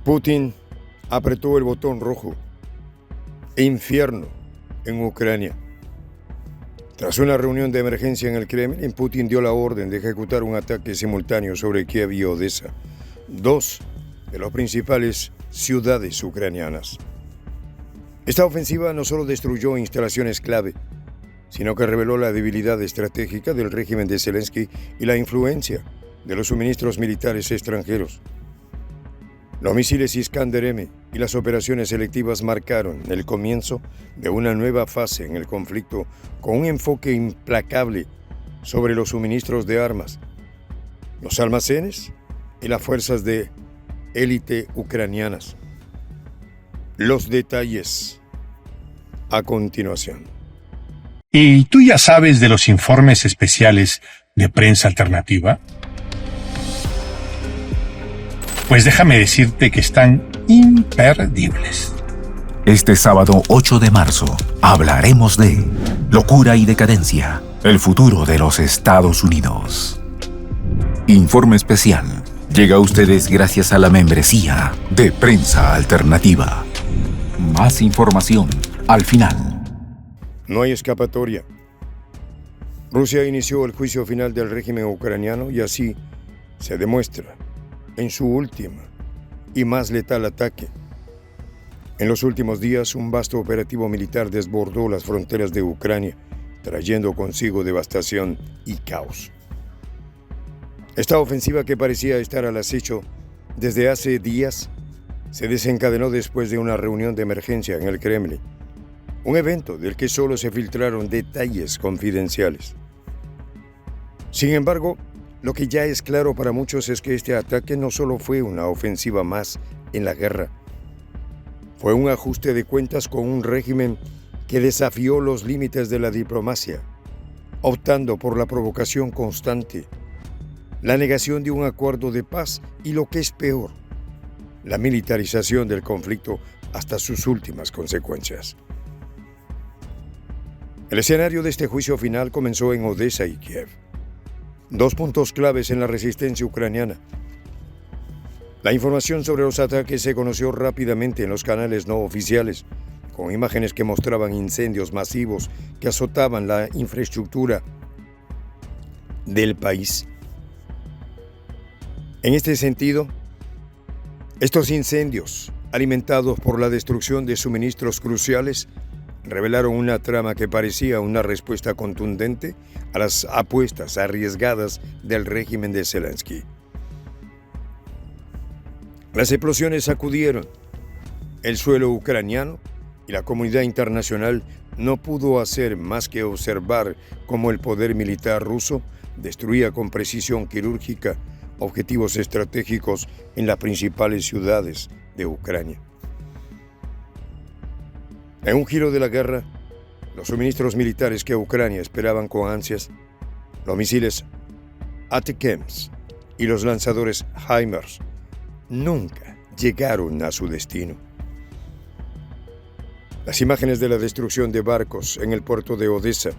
Putin apretó el botón rojo. Infierno en Ucrania. Tras una reunión de emergencia en el Kremlin, Putin dio la orden de ejecutar un ataque simultáneo sobre Kiev y Odessa, dos de las principales ciudades ucranianas. Esta ofensiva no solo destruyó instalaciones clave, sino que reveló la debilidad estratégica del régimen de Zelensky y la influencia de los suministros militares extranjeros. Los misiles Iskander-M y las operaciones selectivas marcaron el comienzo de una nueva fase en el conflicto con un enfoque implacable sobre los suministros de armas, los almacenes y las fuerzas de élite ucranianas. Los detalles a continuación. ¿Y tú ya sabes de los informes especiales de Prensa Alternativa? Pues déjame decirte que están imperdibles. Este sábado 8 de marzo hablaremos de locura y decadencia, el futuro de los Estados Unidos. Informe especial llega a ustedes gracias a la membresía de Prensa Alternativa. Más información al final. No hay escapatoria. Rusia inició el juicio final del régimen ucraniano y así se demuestra en su última y más letal ataque. En los últimos días, un vasto operativo militar desbordó las fronteras de Ucrania, trayendo consigo devastación y caos. Esta ofensiva, que parecía estar al acecho desde hace días, se desencadenó después de una reunión de emergencia en el Kremlin, un evento del que solo se filtraron detalles confidenciales. Sin embargo, lo que ya es claro para muchos es que este ataque no solo fue una ofensiva más en la guerra, fue un ajuste de cuentas con un régimen que desafió los límites de la diplomacia, optando por la provocación constante, la negación de un acuerdo de paz y, lo que es peor, la militarización del conflicto hasta sus últimas consecuencias. El escenario de este juicio final comenzó en Odessa y Kiev, dos puntos claves en la resistencia ucraniana. La información sobre los ataques se conoció rápidamente en los canales no oficiales, con imágenes que mostraban incendios masivos que azotaban la infraestructura del país. En este sentido, estos incendios, alimentados por la destrucción de suministros cruciales, revelaron una trama que parecía una respuesta contundente a las apuestas arriesgadas del régimen de Zelensky. Las explosiones sacudieron el suelo ucraniano y la comunidad internacional no pudo hacer más que observar cómo el poder militar ruso destruía con precisión quirúrgica objetivos estratégicos en las principales ciudades de Ucrania. En un giro de la guerra, los suministros militares que Ucrania esperaban con ansias, los misiles ATACMS y los lanzadores HIMARS, nunca llegaron a su destino. Las imágenes de la destrucción de barcos en el puerto de Odessa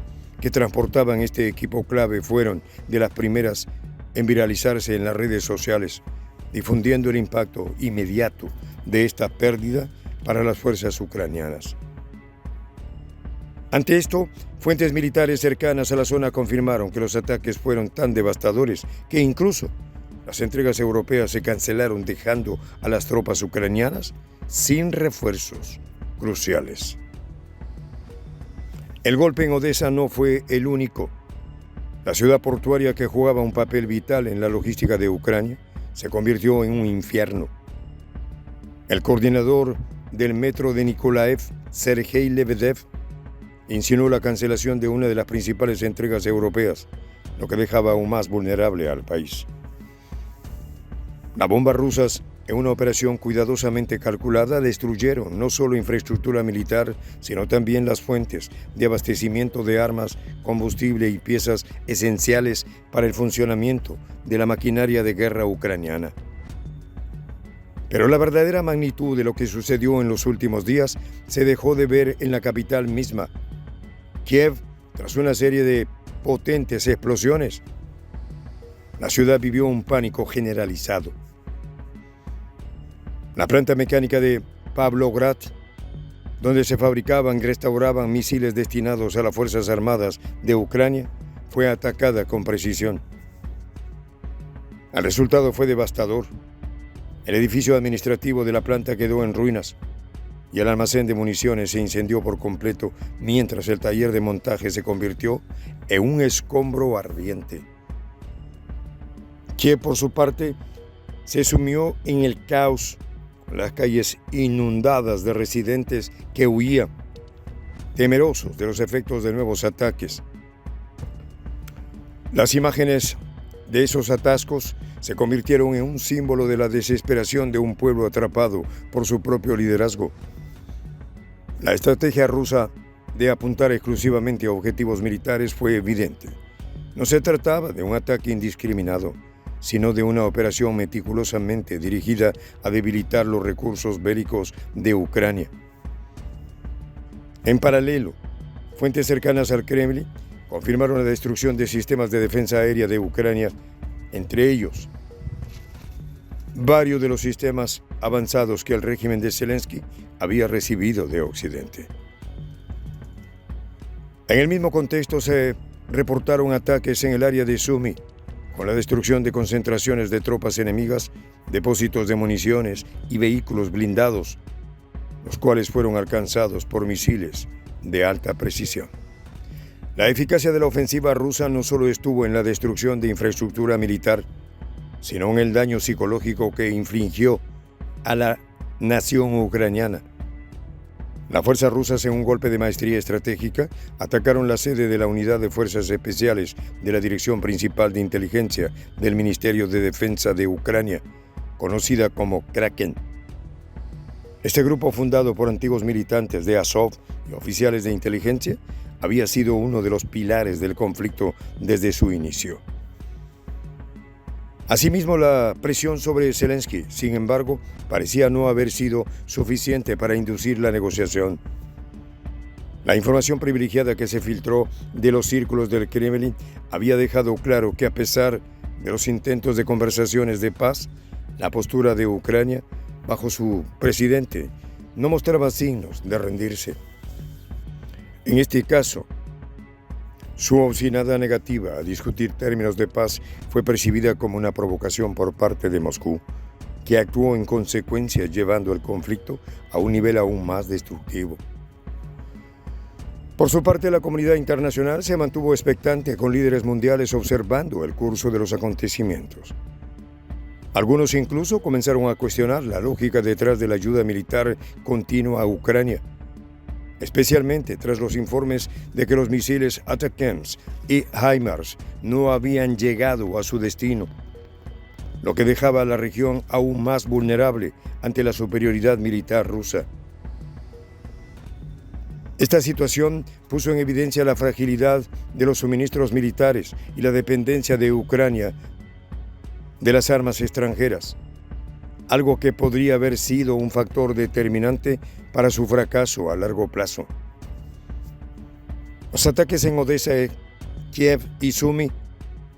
que transportaban este equipo clave fueron de las primeras en viralizarse en las redes sociales, difundiendo el impacto inmediato de esta pérdida para las fuerzas ucranianas. Ante esto, fuentes militares cercanas a la zona confirmaron que los ataques fueron tan devastadores que incluso las entregas europeas se cancelaron, dejando a las tropas ucranianas sin refuerzos cruciales. El golpe en Odessa no fue el único. La ciudad portuaria, que jugaba un papel vital en la logística de Ucrania, se convirtió en un infierno. El coordinador del metro de Nikolaev, Sergei Lebedev, insinuó la cancelación de una de las principales entregas europeas, lo que dejaba aún más vulnerable al país. Las bombas rusas, en una operación cuidadosamente calculada, destruyeron no solo infraestructura militar, sino también las fuentes de abastecimiento de armas, combustible y piezas esenciales para el funcionamiento de la maquinaria de guerra ucraniana. Pero la verdadera magnitud de lo que sucedió en los últimos días se dejó de ver en la capital misma. Kiev, tras una serie de potentes explosiones, la ciudad vivió un pánico generalizado. La planta mecánica de Pavlograd, donde se fabricaban y restauraban misiles destinados a las Fuerzas Armadas de Ucrania, fue atacada con precisión. El resultado fue devastador. El edificio administrativo de la planta quedó en ruinas y el almacén de municiones se incendió por completo, mientras el taller de montaje se convirtió en un escombro ardiente. Kiev, por su parte, se sumió en el caos, con las calles inundadas de residentes que huían, temerosos de los efectos de nuevos ataques. Las imágenes de esos atascos se convirtieron en un símbolo de la desesperación de un pueblo atrapado por su propio liderazgo. La estrategia rusa de apuntar exclusivamente a objetivos militares fue evidente. No se trataba de un ataque indiscriminado, sino de una operación meticulosamente dirigida a debilitar los recursos bélicos de Ucrania. En paralelo, fuentes cercanas al Kremlin confirmaron la destrucción de sistemas de defensa aérea de Ucrania, entre ellos varios de los sistemas avanzados que el régimen de Zelensky había recibido de Occidente. En el mismo contexto se reportaron ataques en el área de Sumy, con la destrucción de concentraciones de tropas enemigas, depósitos de municiones y vehículos blindados, los cuales fueron alcanzados por misiles de alta precisión. La eficacia de la ofensiva rusa no solo estuvo en la destrucción de infraestructura militar, sino en el daño psicológico que infligió a la nación ucraniana. Las fuerzas rusas, en un golpe de maestría estratégica, atacaron la sede de la Unidad de Fuerzas Especiales de la Dirección Principal de Inteligencia del Ministerio de Defensa de Ucrania, conocida como Kraken. Este grupo, fundado por antiguos militantes de Azov y oficiales de inteligencia, había sido uno de los pilares del conflicto desde su inicio. Asimismo, la presión sobre Zelensky, sin embargo, parecía no haber sido suficiente para inducir la negociación. La información privilegiada que se filtró de los círculos del Kremlin había dejado claro que, a pesar de los intentos de conversaciones de paz, la postura de Ucrania, bajo su presidente, no mostraba signos de rendirse. En este caso, su obstinada negativa a discutir términos de paz fue percibida como una provocación por parte de Moscú, que actuó en consecuencia, llevando el conflicto a un nivel aún más destructivo. Por su parte, la comunidad internacional se mantuvo expectante, con líderes mundiales observando el curso de los acontecimientos. Algunos incluso comenzaron a cuestionar la lógica detrás de la ayuda militar continua a Ucrania, especialmente tras los informes de que los misiles ATACMS y HIMARS no habían llegado a su destino, lo que dejaba a la región aún más vulnerable ante la superioridad militar rusa. Esta situación puso en evidencia la fragilidad de los suministros militares y la dependencia de Ucrania de las armas extranjeras, algo que podría haber sido un factor determinante para su fracaso a largo plazo. Los ataques en Odessa, Kiev y Sumy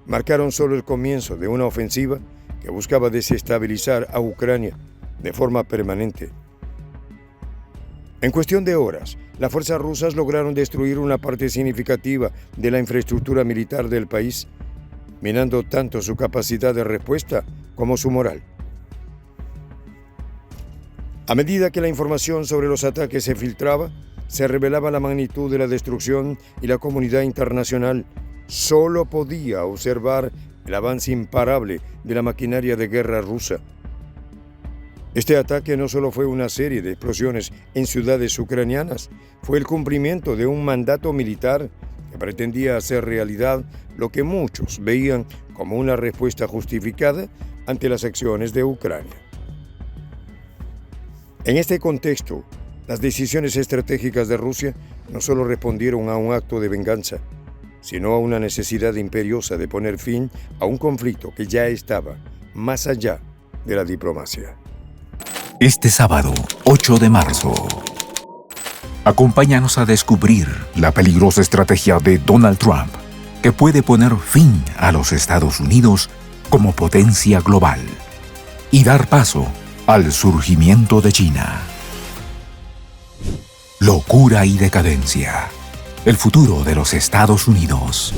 marcaron solo el comienzo de una ofensiva que buscaba desestabilizar a Ucrania de forma permanente. En cuestión de horas, las fuerzas rusas lograron destruir una parte significativa de la infraestructura militar del país, minando tanto su capacidad de respuesta como su moral. A medida que la información sobre los ataques se filtraba, se revelaba la magnitud de la destrucción y la comunidad internacional solo podía observar el avance imparable de la maquinaria de guerra rusa. Este ataque no solo fue una serie de explosiones en ciudades ucranianas, fue el cumplimiento de un mandato militar que pretendía hacer realidad lo que muchos veían como una respuesta justificada ante las acciones de Ucrania. En este contexto, las decisiones estratégicas de Rusia no solo respondieron a un acto de venganza, sino a una necesidad imperiosa de poner fin a un conflicto que ya estaba más allá de la diplomacia. Este sábado, 8 de marzo, acompáñanos a descubrir la peligrosa estrategia de Donald Trump, que puede poner fin a los Estados Unidos como potencia global y dar paso al surgimiento de China. Locura y decadencia. El futuro de los Estados Unidos.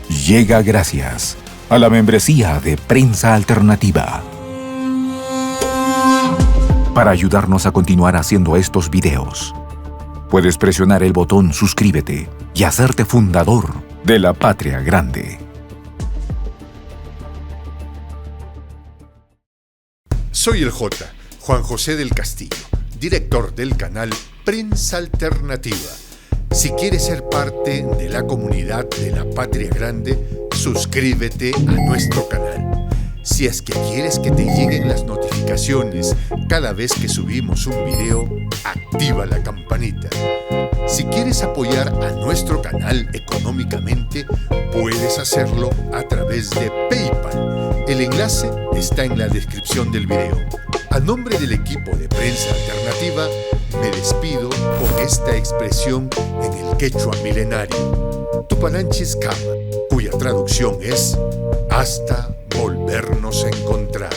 Llega gracias a la membresía de Prensa Alternativa. Para ayudarnos a continuar haciendo estos videos, puedes presionar el botón suscríbete y hacerte fundador de la Patria Grande. Soy el Juan José del Castillo, director del canal Prensa Alternativa. Si quieres ser parte de la comunidad de la Patria Grande, suscríbete a nuestro canal. Si es que quieres que te lleguen las notificaciones cada vez que subimos un video, activa la campanita. Si quieres apoyar a nuestro canal económicamente, puedes hacerlo a través de PayPal. El enlace está en la descripción del video. A nombre del equipo de Prensa Alternativa, me despido con esta expresión en el quechua milenario, Tupananchis Kama, cuya traducción es hasta volvernos a encontrar.